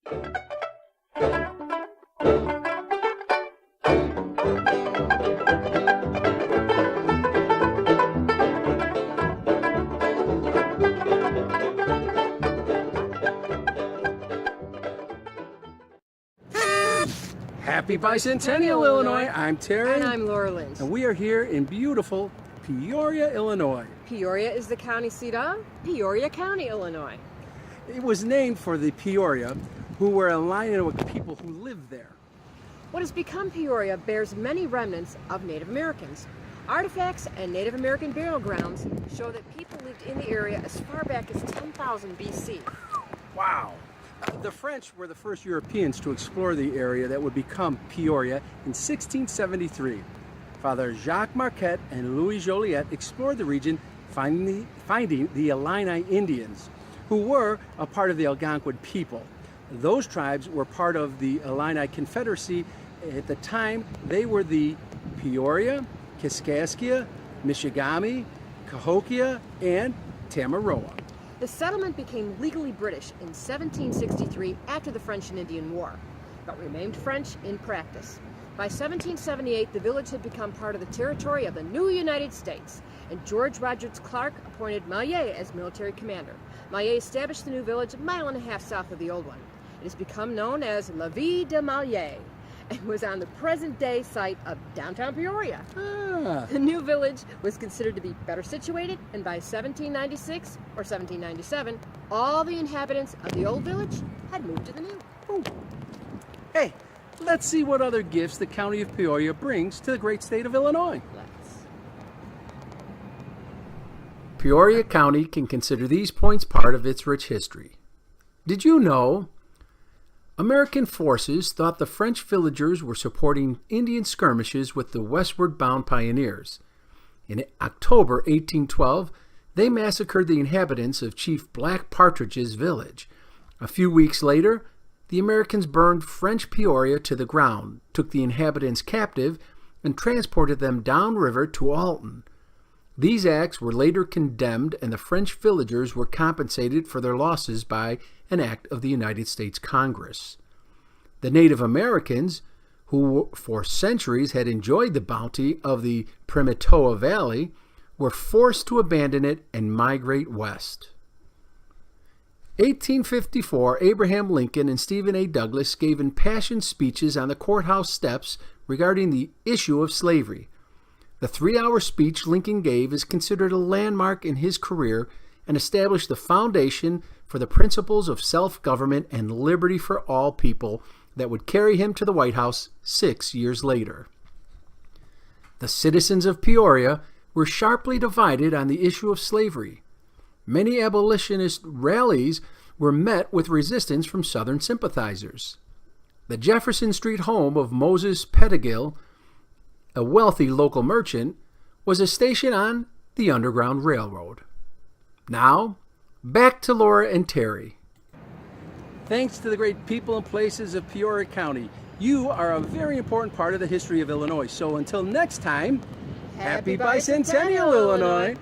Happy Bicentennial, Illinois! I'm Terry. And I'm Laura Lynch. And we are here in beautiful Peoria, Illinois. Peoria is the county seat of Peoria County, Illinois. It was named for the Peoria, who were a line of people who lived there. What has become Peoria bears many remnants of Native Americans. Artifacts and Native American burial grounds show that people lived in the area as far back as 10,000 BC. Wow! The French were the first Europeans to explore the area that would become Peoria in 1673. Father Jacques Marquette and Louis Joliet explored the region, finding the Illini Indians, who were a part of the Algonquin people. Those tribes were part of the Illini Confederacy. At the time, they were the Peoria, Kaskaskia, Michigami, Cahokia, and Tamaroa. The settlement became legally British in 1763 after the French and Indian War, but remained French in practice. By 1778, the village had become part of the territory of the new United States, and George Rogers Clark appointed Mallier as military commander. Mallier established the new village a mile and a half south of the old one. It has become known as La Ville de Mallier, and was on the present-day site of downtown Peoria. The new village was considered to be better situated, and by 1796 or 1797, all the inhabitants of the old village had moved to the new. Ooh. Hey, let's see what other gifts the county of Peoria brings to the great state of Illinois. Let's. Peoria County can consider these points part of its rich history. Did you know American forces thought the French villagers were supporting Indian skirmishes with the westward-bound pioneers? In October 1812, they massacred the inhabitants of Chief Black Partridge's village. A few weeks later, the Americans burned French Peoria to the ground, took the inhabitants captive, and transported them downriver to Alton. These acts were later condemned, and the French villagers were compensated for their losses by an act of the United States Congress. The Native Americans, who for centuries had enjoyed the bounty of the Primitoa Valley, were forced to abandon it and migrate west. 1854, Abraham Lincoln and Stephen A. Douglas gave impassioned speeches on the courthouse steps regarding the issue of slavery. The 3-hour speech Lincoln gave is considered a landmark in his career and established the foundation for the principles of self-government and liberty for all people that would carry him to the White House 6 years later. The citizens of Peoria were sharply divided on the issue of slavery. Many abolitionist rallies were met with resistance from Southern sympathizers. The Jefferson Street home of Moses Pettigill, a wealthy local merchant, was a station on the Underground Railroad. Now, back to Laura and Terry. Thanks to the great people and places of Peoria County, you are a very important part of the history of Illinois. So until next time, Happy Bicentennial, Illinois!